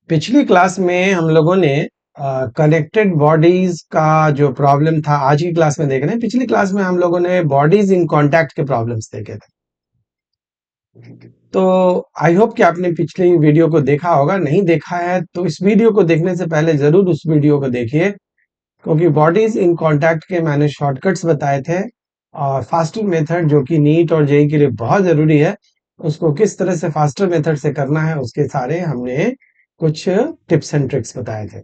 पिछली क्लास में हम लोगों ने कनेक्टेड बॉडीज का जो प्रॉब्लम था आज की क्लास में देख रहे हैं। पिछली क्लास में हम लोगों ने बॉडीज इन कांटेक्ट के प्रॉब्लम्स देखे थे। तो आई होप कि आपने पिछली वीडियो को देखा होगा। नहीं देखा है तो इस वीडियो को देखने से पहले जरूर उस वीडियो को देखिए, क्योंकि बॉडीज इन कांटेक्ट के मैंने शॉर्टकट्स बताए थे और फास्टर मेथड जो कि नीट और जेई के लिए बहुत जरूरी है, उसको किस तरह से फास्टर मेथड से करना है उसके सारे हमने कुछ टिप्स एंड ट्रिक्स बताए थे।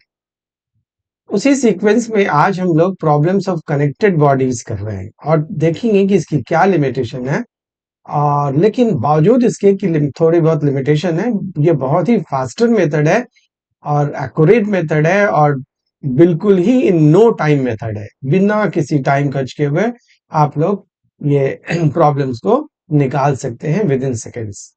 उसी सीक्वेंस में आज हम लोग प्रॉब्लम्स ऑफ कनेक्टेड बॉडीज कर रहे हैं और देखेंगे कि इसकी क्या लिमिटेशन है। और लेकिन बावजूद इसके कि थोड़ी बहुत लिमिटेशन है, ये बहुत ही फास्टर मेथड है और एक्यूरेट मेथड है और बिल्कुल ही इन नो टाइम मेथड है। बिना किसी टाइम खर्च किए हुए आप लोग ये प्रॉब्लम्स को निकाल सकते हैं विद इन सेकेंड्स।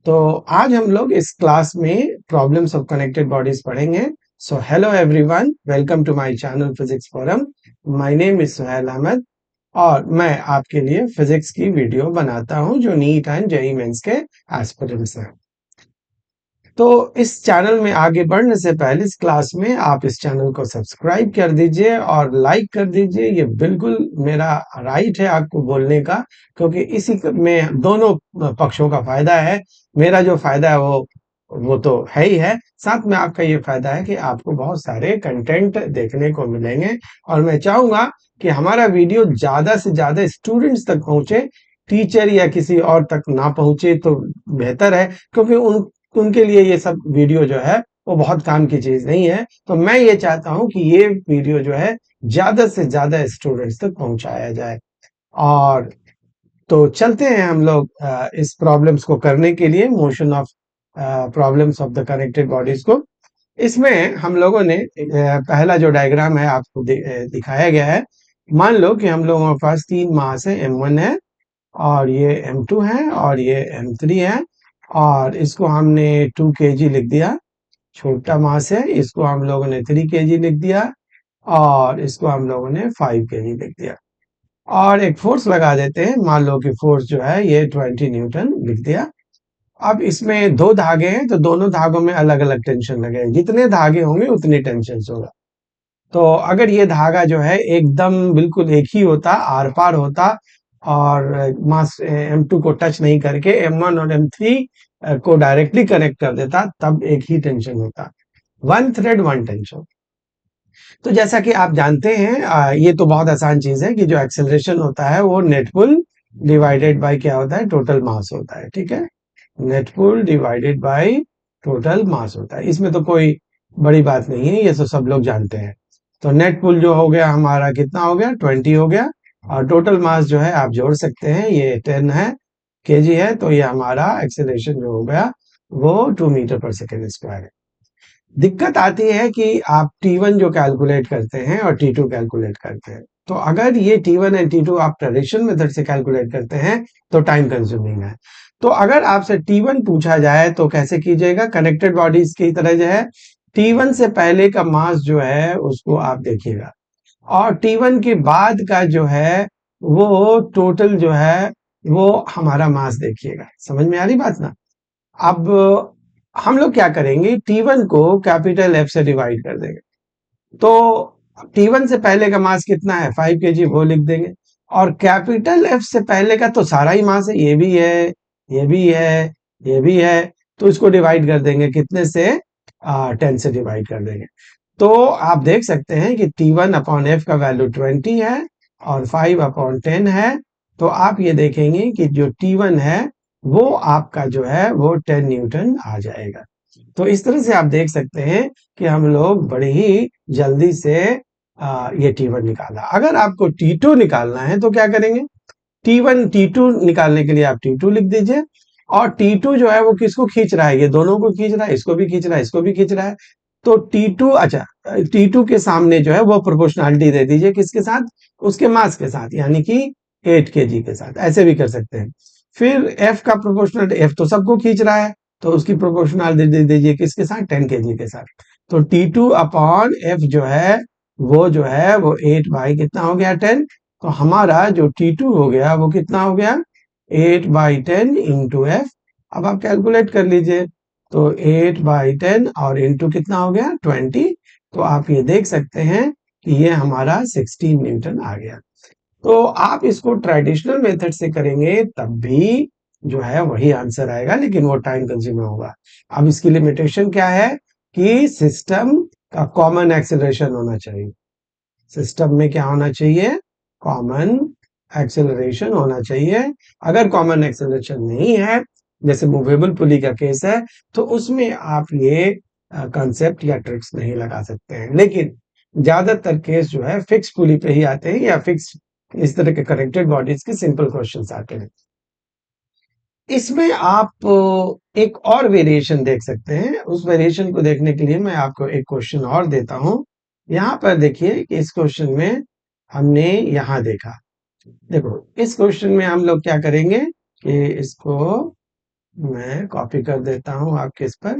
तो आज हम लोग इस क्लास में प्रॉब्लम्स ऑफ कनेक्टेड बॉडीज पढ़ेंगे। So hello everyone, welcome to my channel physics forum. My name is Suhail Ahmed और मैं आपके लिए फिजिक्स की वीडियो बनाता हूं जो नीट एंड जेईई मेंस के एस्पिरेंट्स हैं। तो इस चैनल में आगे बढ़ने से पहले इस क्लास में आप इस चैनल को सब्सक्राइब कर दीजिए और लाइक कर दीजिए। ये बिल्कुल मेरा राइट है आपको बोलने का, क्योंकि इसी में दोनों पक्षों का फायदा है। मेरा जो फायदा है वो तो है ही है, साथ में आपका ये फायदा है कि आपको बहुत सारे कंटेंट देखने को मिलेंगे और मैं चाहूंगा कि हमारा वीडियो ज्यादा से ज्यादा स्टूडेंट्स तक पहुंचे। टीचर या किसी और तक ना पहुंचे तो बेहतर है, क्योंकि उनके लिए ये सब वीडियो जो है वो बहुत काम की चीज नहीं है। तो मैं ये चाहता हूं कि ये वीडियो जो है ज्यादा से ज्यादा स्टूडेंट्स तक पहुंचाया जाए। और तो चलते हैं हम लोग इस प्रॉब्लम्स को करने के लिए, motion of problems of the connected bodies को। इसमें हम लोगों ने पहला जो डायग्राम है आपको दिखाया गया है। मान लो कि हम लोगों के पास तीन मास है, M1 है और ये M2 है और ये M3 है और इसको हमने 2 kg लिख दिया। छोटा मास है, इसको हम लोगों ने 3 kg लिख दिया और इसको हम लोगों ने 5 kg लिख दिया और एक फोर्स लगा देते हैं। मान लो कि फोर्स जो है ये 20 न्यूटन लिख दिया। अब इसमें दो धागे हैं तो दोनों धागों में अलग अलग टेंशन लगे, जितने धागे होंगे उतनी टेंशन होगा। तो अगर ये धागा जो है एकदम बिल्कुल एक ही होता, आर पार होता और मास M2 को टच नहीं करके M1 और M3 को डायरेक्टली कनेक्ट कर देता, तब एक ही टेंशन होता। One thread one tension. तो जैसा कि आप जानते हैं, ये तो बहुत आसान चीज है कि जो एक्सेलरेशन होता है वो नेट पुल डिवाइडेड बाय क्या होता है, टोटल मास होता है। ठीक है, net pull divided by total mass होता है। इसमें तो कोई बड़ी बात नहीं है, ये तो सब लोग जानते हैं। तो नेट पुल जो हो गया हमारा कितना हो गया, 20 हो गया और टोटल मास जो है आप जोड़ सकते हैं, ये 10 है, केजी है। तो ये हमारा एक्सेलरेशन जो हो गया वो 2 मीटर पर सेकेंड स्क्वायर है। दिक्कत आती है कि आप T1 जो कैलकुलेट करते हैं और T2 कैलकुलेट करते हैं। तो अगर ये T1 एंड T2 आप ट्रेडिशनल मेथड से कैलकुलेट करते हैं तो टाइम कंज्यूमिंग है। तो अगर आपसे T1 पूछा जाए तो कैसे कीजिएगा, कनेक्टेड बॉडीज की तरह जो है T1 से पहले का मास जो है उसको आप देखिएगा और T1 के बाद का जो है वो टोटल जो है वो हमारा मास देखिएगा। समझ में आ रही बात ना? अब हम लोग क्या करेंगे, T1 को कैपिटल F से डिवाइड कर देंगे। तो T1 से पहले का मास कितना है, 5 kg, वो लिख देंगे। और कैपिटल F से पहले का तो सारा ही मास है, ये भी है, ये भी है, ये भी है। तो इसको डिवाइड कर देंगे कितने से, 10 से डिवाइड कर देंगे। तो आप देख सकते हैं कि T1 अपॉन F का वैल्यू 20 है और 5 अपॉन 10 है। तो आप ये देखेंगे कि जो T1 है वो आपका जो है वो 10 न्यूटन आ जाएगा। तो इस तरह से आप देख सकते हैं कि हम लोग बड़े ही जल्दी से ये T1 निकाला। अगर आपको T2 निकालना है तो क्या करेंगे, T1 T2 निकालने के लिए आप T2 लिख दीजिए और T2 जो है वो किसको खींच रहा है, ये दोनों को खींच रहा है, इसको भी खींच रहा है, इसको भी खींच रहा है। तो T2, अच्छा, T2 के सामने जो है वो प्रोपोर्शनलिटी दे दीजिए, किसके साथ, उसके मास के साथ, यानी कि 8 kg के साथ। ऐसे भी कर सकते हैं। फिर F का प्रोपोर्शनल, F तो सबको खींच रहा है तो उसकी प्रोपोर्शनल दे दीजिए किसके साथ, 10 kg के साथ। तो T2 अपॉन F जो है वो 8 बाई कितना हो गया, 10। तो हमारा जो T2 हो गया वो कितना हो गया, 8 बाई 10 इंटू F। अब आप कैलकुलेट कर लीजिए। तो 8/10 और इंटू कितना हो गया 20। तो आप ये देख सकते हैं कि ये हमारा 16 न्यूटन आ गया। तो आप इसको ट्रेडिशनल मेथड से करेंगे तब भी जो है वही आंसर आएगा, लेकिन वो टाइम कंज्यूमिंग होगा। अब इसकी लिमिटेशन क्या है कि सिस्टम का कॉमन एक्सेलरेशन होना चाहिए। सिस्टम में क्या होना चाहिए? कॉमन एक्सेलरेशन होना चाहिए। अगर कॉमन एक्सेलरेशन नहीं है, जैसे मूवेबल पुली का केस है, तो उसमें आप ये कंसेप्ट या ट्रिक्स नहीं लगा सकते हैं। लेकिन ज्यादातर केस जो है फिक्स पुली पे ही आते हैं, या फिक्स इस तरह के कनेक्टेड बॉडीज के सिंपल क्वेश्चंस आते हैं। इसमें आप एक और वेरिएशन देख सकते हैं। उस वेरिएशन को देखने के लिए मैं आपको एक क्वेश्चन और देता हूं। यहां पर देखिए कि इस क्वेश्चन में हमने यहां देखा, देखो इस क्वेश्चन में हम लोग क्या करेंगे कि इसको मैं कॉपी कर देता हूं आपके इस पर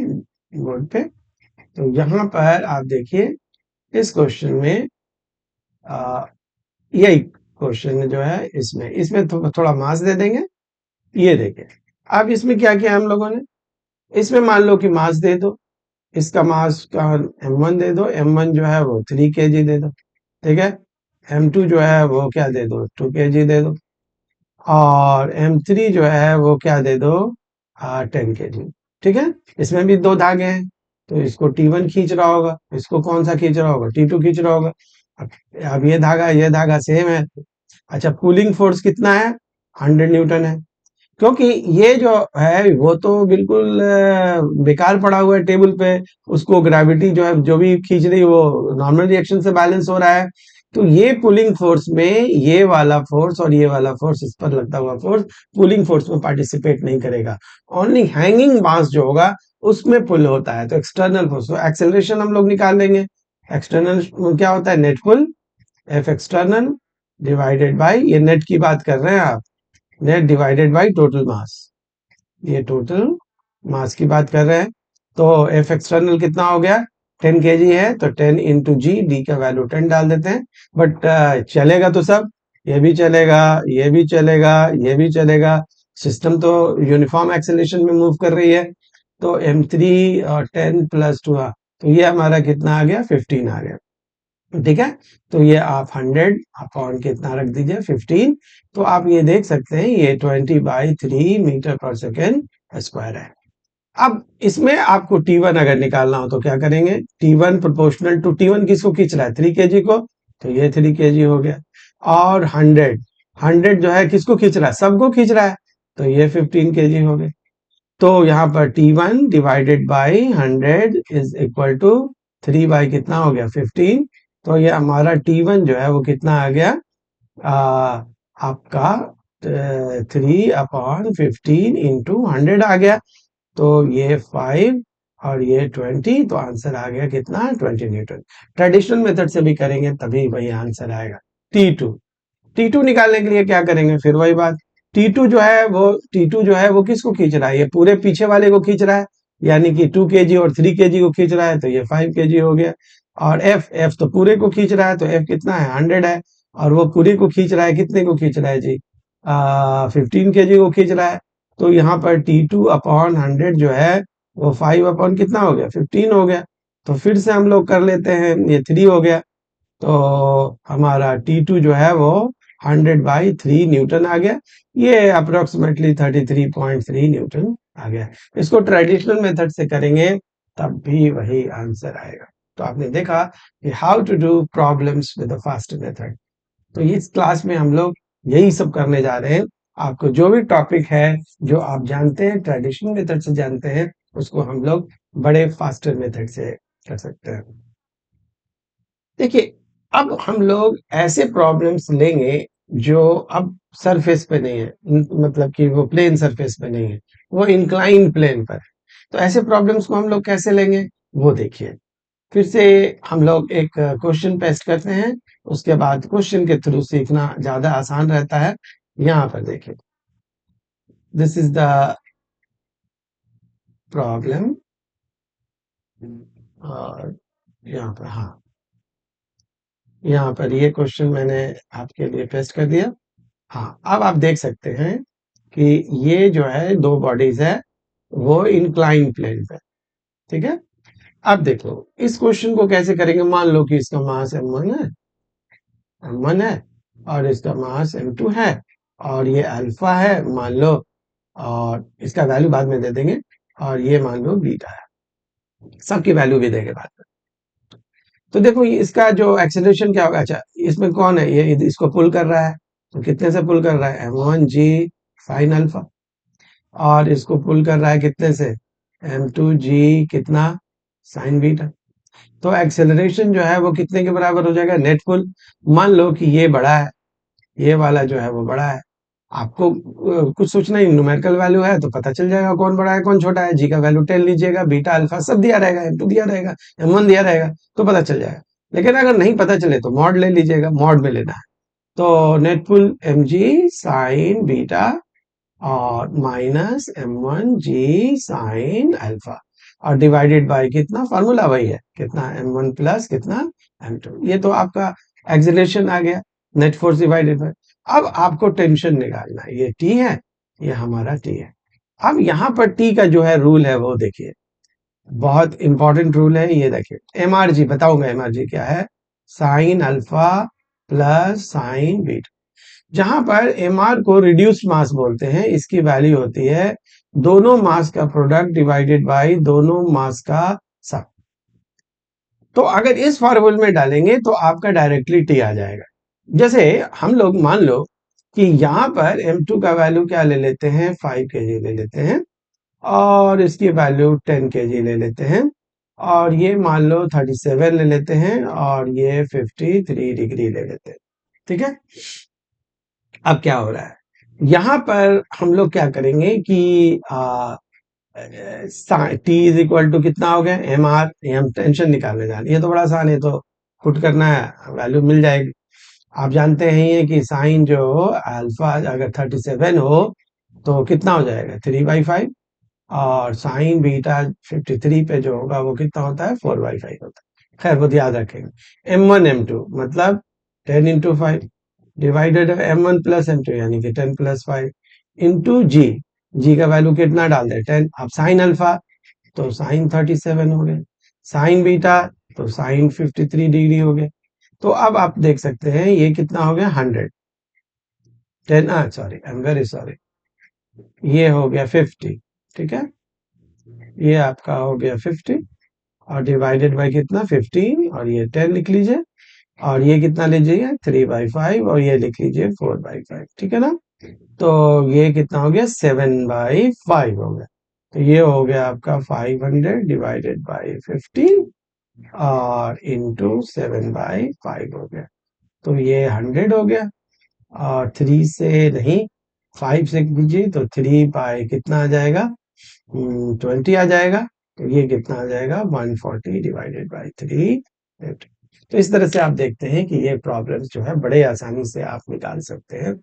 बोर्ड पे। तो यहां पर आप देखिए इस क्वेश्चन में यही क्वेश्चन जो है इसमें इसमें थोड़ा मास दे देंगे। ये देखिए, अब इसमें क्या किया हम लोगों ने, इसमें मान लो कि मास दे दो, इसका मास का m1 दे दो, m1 जो है वो 3 kg दे दो, ठीक है। m2 जो है वो क्या दे दो, 2 kg दे दो, और m3 जो है वो क्या दे दो, 10 kg, ठीक है। इसमें भी दो धागे हैं, तो इसको T1 खींच रहा होगा, इसको कौन सा खींच रहा होगा, T2 खींच रहा होगा। अब अब ये धागा सेम है। अच्छा, पुलिंग फोर्स कितना है, 100 न्यूटन है। क्योंकि ये जो है वो तो बिल्कुल बेकार पड़ा हुआ है टेबल पे, उसको ग्रेविटी जो है जो भी खींच रही है वो नॉर्मल रिएक्शन से बैलेंस हो रहा है। तो ये पुलिंग फोर्स में ये वाला फोर्स और ये वाला फोर्स, इस पर लगता हुआ फोर्स पुलिंग फोर्स में पार्टिसिपेट नहीं करेगा। ओनली हैंगिंग मास जो होगा उसमें पुल होता है। तो एक्सटर्नल फोर्स, तो एक्सेलरेशन हम लोग निकाल लेंगे। एक्सटर्नल क्या होता है, net pull, F external divided by, ये नेट की बात कर रहे हैं आप, net divided by total mass, ये टोटल मास की बात कर रहे हैं। तो एफ एक्सटर्नल कितना हो गया, 10 kg है, तो 10 इंटू जी, डी का वैल्यू 10 डाल देते हैं। बट चलेगा तो सब, ये भी चलेगा, ये भी चलेगा, ये भी चलेगा। सिस्टम तो यूनिफॉर्म एक्सेलरेशन में मूव कर रही है। तो m3 और 10 प्लस 2, तो ये हमारा कितना आ गया, 15 आ गया, ठीक है। तो ये आप 100 अपॉन कितना रख दीजिए, 15। तो आप ये देख सकते हैं ये 20/3 मीटर पर सेकेंड स्क्वायर है। अब इसमें आपको T1 अगर निकालना हो तो क्या करेंगे, T1 प्रोपोर्शनल टू T1 किसको खींच रहा है, 3 kg को, तो ये 3 kg हो गया। और 100 जो है किसको खींच रहा है, सबको खींच रहा है, तो ये 15 kg हो गए। तो यहाँ पर T1 divided by 100 is equal to 3 by कितना हो गया, 15। तो ये हमारा T1 जो है वो कितना आ गया, आपका 3/15 इंटू 100 आ गया। तो ये 5 और ये 20, तो आंसर आ गया कितना, 20 न्यूटन। ट्रेडिशनल मेथड से भी करेंगे तभी वही आंसर आएगा। T2, T2 निकालने के लिए क्या करेंगे, फिर वही बात, T2 जो है वो किसको खींच रहा है, ये पूरे पीछे वाले को खींच रहा है, यानी कि 2 kg और 3 kg को खींच रहा है, तो ये 5 kg हो गया। और F तो पूरे को खींच रहा है, तो F कितना है, 100 है। और वो पूरे को खींच रहा है, कितने को खींच रहा है जी, 15 kg को खींच रहा है। तो यहाँ पर T2 अपॉन 100 जो है वो 5 अपॉन कितना हो गया, 15 हो गया। तो फिर से हम लोग कर लेते हैं, ये 3 हो गया। तो हमारा T2 जो है वो 100/3 न्यूटन आ गया। ये अप्रोक्सीमेटली 33.3 न्यूटन आ गया। इसको ट्रेडिशनल मेथड से करेंगे तब भी वही आंसर आएगा। तो आपने देखा कि how to do problems with the fast method. तो इस क्लास में हम लोग यही सब करने जा रहे हैं। आपको जो भी टॉपिक है जो आप जानते हैं ट्रेडिशनल मेथड से जानते हैं, उसको हम लोग बड़े फास्टर मेथड से कर सकते हैं। देखिए, अब हम लोग ऐसे प्रॉब्लम्स लेंगे जो अब सरफेस पे नहीं है, मतलब कि वो प्लेन सरफेस पे नहीं है, वो इंक्लाइन प्लेन पर है। तो ऐसे प्रॉब्लम्स को हम लोग कैसे लेंगे, वो देखिए। फिर से हम लोग एक क्वेश्चन पेस्ट करते हैं, उसके बाद क्वेश्चन के थ्रू सीखना ज्यादा आसान रहता है। यहाँ पर देखिए, दिस इज द प्रॉब्लम, और यहाँ पर, हाँ, यहाँ पर ये क्वेश्चन मैंने आपके लिए पेस्ट कर दिया। हाँ, अब आप देख सकते हैं कि ये जो है दो बॉडीज है, वो इंक्लाइन प्लेन पे। ठीक है, अब देखो इस क्वेश्चन को कैसे करेंगे। मान लो कि इसका मास m1 है और इसका मास m2 है और ये अल्फा है मान लो, और इसका वैल्यू बाद में दे देंगे, और ये मान लो बीटा है, सबकी वैल्यू भी देंगे बाद में। तो देखो ये इसका जो एक्सेलरेशन क्या होगा। अच्छा, इसमें कौन है, ये इसको पुल कर रहा है, तो कितने से पुल कर रहा है, m1g साइन अल्फा, और इसको पुल कर रहा है कितने से, m2g कितना, साइन बीटा। तो एक्सेलरेशन जो है वो कितने के बराबर हो जाएगा, नेट पुल। मान लो कि ये बड़ा है, ये वाला जो है वो बड़ा है। आपको कुछ सोचना ही, न्यूमेरिकल वैल्यू है तो पता चल जाएगा कौन बड़ा है कौन छोटा है। जी का वैल्यू 10 लीजिएगा, बीटा अल्फा सब दिया रहेगा, m2 दिया रहेगा, m1 दिया रहेगा, तो पता चल जाएगा। लेकिन अगर नहीं पता चले तो मॉड ले लीजिएगा, मॉड में लेना है। तो नेट पुल mg साइन बीटा और माइनस m1g साइन अल्फा, और डिवाइडेड बाय कितना, फार्मूला वही है, कितना m1 प्लस कितना m2। ये तो आपका एक्सीलरेशन आ गया, नेट फोर्स डिवाइडेड बाय। अब आपको टेंशन निकालना है, ये t है, ये हमारा t है। अब यहाँ पर t का जो है रूल है वो देखिए, बहुत इंपॉर्टेंट रूल है ये। देखिए mrg, बताऊंगा mrg क्या है, sine alpha plus sign beta. जहां पर एम आर को रिड्यूस मास बोलते हैं, इसकी वैल्यू होती है दोनों मास का प्रोडक्ट डिवाइडेड बाय दोनों मास का सम। तो अगर इस फॉर्मूले में डालेंगे तो आपका डायरेक्टली टी आ जाएगा। जैसे हम लोग मान लो कि यहाँ पर m2 का वैल्यू क्या ले लेते हैं, 5 kg ले लेते हैं, और इसकी वैल्यू 10 kg ले लेते हैं, और ये मान लो 37 ले लेते हैं, और ये 53 डिग्री ले लेते हैं। ठीक है, अब क्या हो रहा है, यहाँ पर हम लोग क्या करेंगे कि टी इज इक्वल टू कितना हो गया, एम आर, हम टेंशन निकालने जा रहे हैं, ये तो बड़ा आसान है, तो पुट करना है, वैल्यू मिल जाएगी। आप जानते हैं ये कि साइन जो अल्फा अगर 37 हो तो कितना हो जाएगा, 3/5, और साइन बीटा 53 पे जो होगा वो कितना होता है, 4/5 होता है। खैर वो याद रखेंगे। m1 m2 मतलब 10 into 5 divided m1 plus m2 यानी कि 10 प्लस 5 इंटू जी। जी का वैल्यू कितना डाल दे, 10। अब साइन अल्फा तो साइन 37 हो गए, साइन बीटा तो साइन 53 डिग्री हो गए। तो अब आप देख सकते हैं ये कितना हो गया, 100, 10, sorry I am very sorry, ये हो गया 50। ठीक है, ये आपका हो गया 50, और डिवाइडेड बाय कितना, 15, और ये 10 लिख लीजिए, और ये कितना लीजिए, 3/5, और ये लिख लीजिए 4/5। ठीक है ना, तो ये कितना हो गया, 7/5 हो गया। तो ये हो गया आपका 500 डिवाइडेड बाय 15 और इंटू 7/5 हो गया। तो ये 100 हो गया, और 3 से नहीं 5 से कीजिए तो 3 बाय कितना आ जाएगा, 20 आ जाएगा। तो ये कितना आ जाएगा, 140 डिवाइडेड बाय 3। तो इस तरह से आप देखते हैं कि ये प्रॉब्लम्स जो है बड़े आसानी से आप निकाल सकते हैं।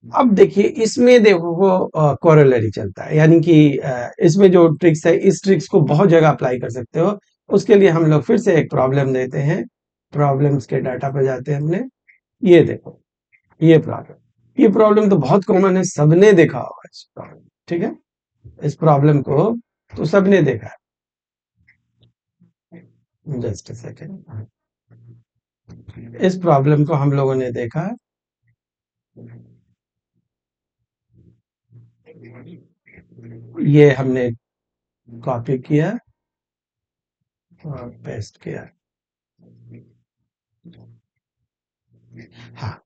अब देखिए इसमें देखो वो कोरोलरी चलता है, यानी कि इसमें जो ट्रिक्स है, इस ट्रिक्स को बहुत जगह अप्लाई कर सकते हो। उसके लिए हम लोग फिर से एक प्रॉब्लम देते हैं, प्रॉब्लम्स के डाटा पर जाते हैं अपने। ये देखो, ये प्रॉब्लम तो बहुत कॉमन है, सबने देखा होगा इस प्रॉब्लम। ठीक है, इस प्रॉब्लम को तो सबने देखा है। जस्ट अ सेकेंड, इस प्रॉब्लम को हम लोगों ने देखा, ये हमने कॉपी किया और पेस्ट किया। हाँ,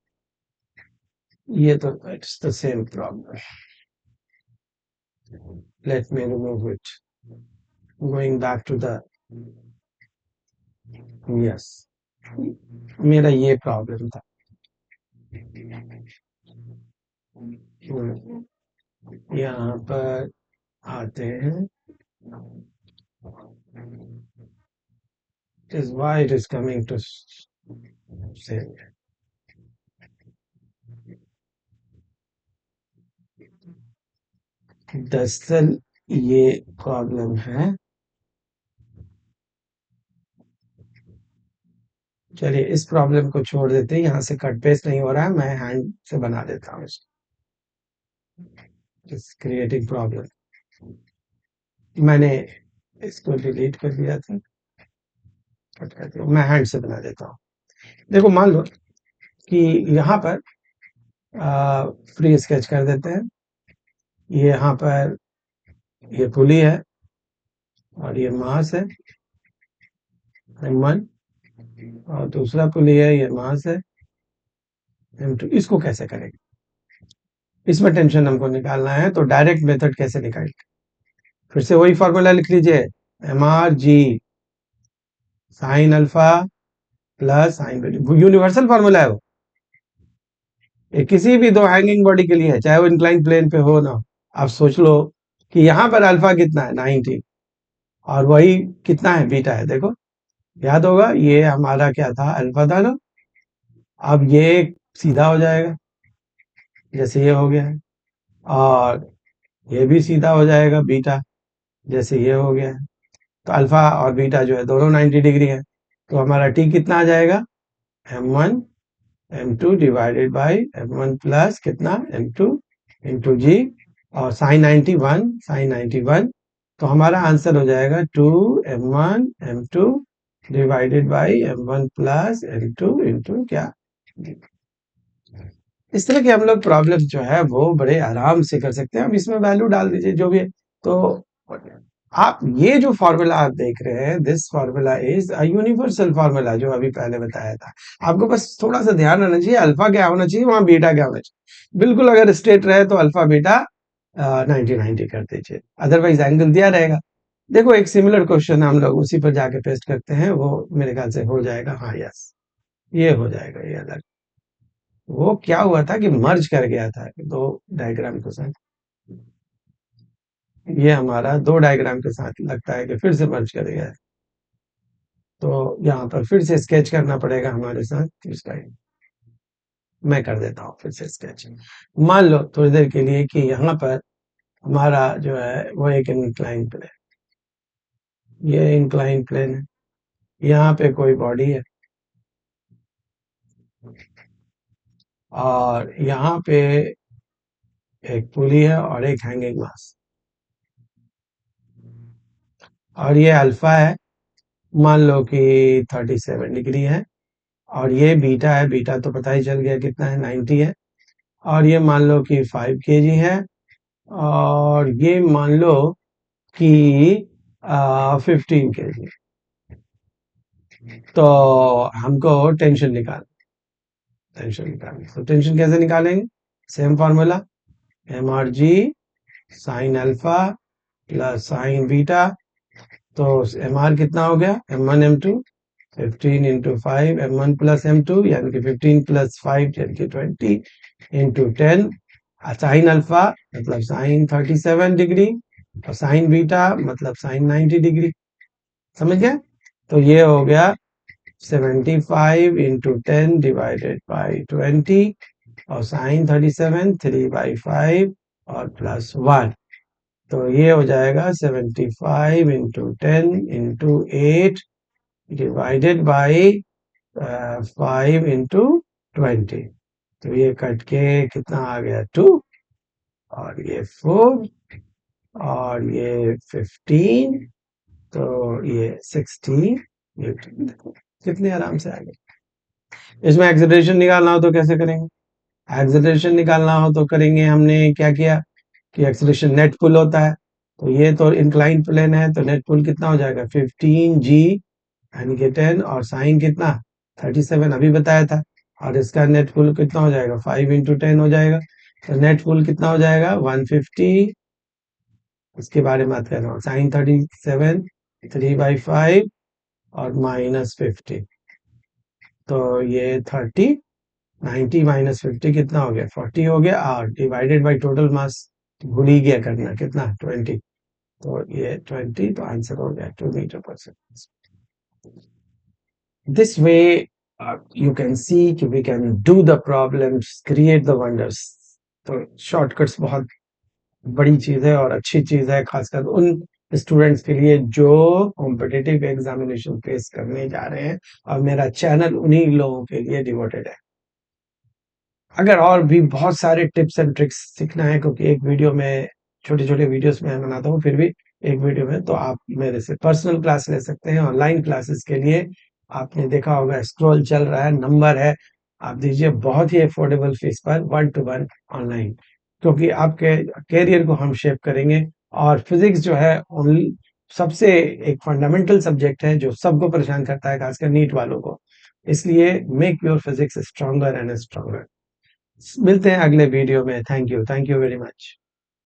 ये तो it's the same problem. Let me remove it, going back to the, yes, मेरा ये प्रॉब्लम था। यहाँ पर आते हैं, is why it is coming to say, दरअसल ये प्रॉब्लम है। चलिए इस प्रॉब्लम को छोड़ देते हैं, यहाँ से कट पेस्ट नहीं हो रहा है, मैं हैंड से बना देता हूँ इसको, क्रिएटिंग प्रॉब्लम। मैंने इसको डिलीट कर दिया था, कट कर दिया, मैं हैंड से बना देता हूँ। देखो मान लो कि यहाँ पर फ्री स्केच कर देते हैं। ये यहाँ पर ये पुली है और ये मास है M1, और दूसरा पुली है, ये मास है M2। इसको कैसे करेंगे? इसमें टेंशन हमको निकालना है, तो डायरेक्ट मेथड कैसे निकालें? फिर से वही फॉर्मूला लिख लीजिए, mrg sine alpha plus sign beta, universal formula है वो। ये किसी भी दो हैंगिंग बॉडी के लिए है, चाहे वो इंक्लाइन प्लेन पे हो ना। आप सोच लो कि यहाँ पर अल्फा कितना है 90, और वही कितना है बीटा है, देखो याद होगा ये हमारा क्या था, अल्फा था ना। अब ये सीधा हो जाएगा जैसे ये हो गया है, और ये भी सीधा हो जाएगा बीटा जैसे ये हो गया है। तो अल्फा और बीटा जो है दोनों 90 डिग्री है, तो हमारा टी कितना आ जाएगा, m1 m2 divided by m1 plus कितना m2 इंटू जी, और साइन 91 तो हमारा आंसर हो जाएगा 2m1 m2 divided by m1 plus m2 into क्या G। इस तरह के हम लोग प्रॉब्लम जो है वो बड़े आराम से कर सकते हैं। अब इसमें वैल्यू डाल दीजिए जो भी है। तो आप ये जो फॉर्मूला आप देख रहे हैं, this formula is a universal formula, जो अभी पहले बताया था। आपको बस थोड़ा सा ध्यान रहना चाहिए, अल्फा क्या होना चाहिए, वहां बीटा क्या होना चाहिए। बिल्कुल अगर स्ट्रेट रहे तो अल्फा बीटा 90-90 कर दीजिए, अदरवाइज एंगल दिया रहेगा। देखो एक सिमिलर क्वेश्चन हम लोग उसी पर जाके पेस्ट करते हैं, वो मेरे ख्याल से हो जाएगा। हाँ यस, ये हो जाएगा। ये अलग, वो क्या हुआ था कि मर्ज कर गया था दो डायग्राम के साथ। ये हमारा दो डायग्राम के साथ लगता है कि फिर से मर्ज कर गया है, तो यहाँ पर फिर से स्केच करना पड़ेगा हमारे साथ। इसका मैं कर देता हूँ फिर से स्केच। मान लो थोड़ी देर के लिए कि यहाँ पर हमारा जो है वो एक इंक्लाइन प्लेन, ये इंक्लाइन प्लेन है, यहाँ पे कोई बॉडी है, और यहाँ पे एक पुली है और एक हैंगिंग मास, और ये अल्फा है, मान लो कि 37 डिग्री है, और ये बीटा है, बीटा तो पता ही चल गया कितना है, 90 है, और ये मान लो कि 5 kg है, और ये मान लो कि 15 kg। तो हमको टेंशन निकालनी, तो टेंशन कैसे निकालेंगे? Same formula, mrg sine alpha plus sign beta. तो mr कितना हो गया, m1 m2, 15 into 5 m1 plus m2 यानी कि 15 प्लस 5 यानी कि 20 इंटू 10। साइन अल्फा मतलब साइन 37 डिग्री, और साइन बीटा मतलब साइन 90 डिग्री। समझ गया? तो ये हो गया 75 इंटू 10 डिवाइडेड बाई 20, और साइन 37 3/5 और प्लस 1। तो ये हो जाएगा 75 into 10 into 8 divided by 5 into 20। तो ये कट के कितना आ गया 2, और ये 4, और ये 15, तो ये 16 न्यूटन। देखो कितने आराम से आ गए। इसमें एक्सेलरेशन निकालना हो तो कैसे करेंगे? एक्सेलरेशन निकालना हो तो करेंगे, हमने क्या किया कि एक्सेलरेशन नेट पुल होता है, तो ये तो इंक्लाइन प्लेन है, तो नेट पुल कितना हो जाएगा 15g यानी कि 10, और साइन कितना 37 अभी बताया था, और इसका नेट पुल कितना हो जाएगा 5 इंटू 10 हो जाएगा। तो नेट पुल कितना हो जाएगा 150, इसके बारे में बात कर रहा हूँ, साइन 37 3/5 और -50, तो ये 30, 90 माइनस 50 कितना हो गया 40 हो गया, और डिवाइडेड बाय टोटल मास भूल ही गया करना कितना 20, तो ये 20, तो आंसर हो गया 2 मीटर पर second. This way you can see कि we can do the problems, create the wonders। तो शॉर्टकट्स बहुत बड़ी चीज है और अच्छी चीज है, खासकर उन स्टूडेंट्स के लिए जो कॉम्पिटिटिव एग्जामिनेशन फेस करने जा रहे हैं, और मेरा चैनल उन्हीं लोगों के लिए डिवोटेड है। अगर और भी बहुत सारे टिप्स एंड ट्रिक्स सीखना है, क्योंकि एक वीडियो में छोटे छोटे वीडियोस में बनाता हूँ, फिर भी एक वीडियो में, तो आप मेरे से पर्सनल क्लास ले सकते हैं। ऑनलाइन क्लासेस के लिए आपने देखा होगा स्क्रॉल चल रहा है, नंबर है, आप दीजिए बहुत ही अफोर्डेबल फीस पर 1 टू 1 ऑनलाइन, क्योंकि आपके करियर को हम शेप करेंगे। और फिजिक्स जो है ओनली सबसे एक फंडामेंटल सब्जेक्ट है जो सबको परेशान करता है, खासकर नीट वालों को। इसलिए make your physics stronger and stronger. मिलते हैं अगले वीडियो में। Thank you very much.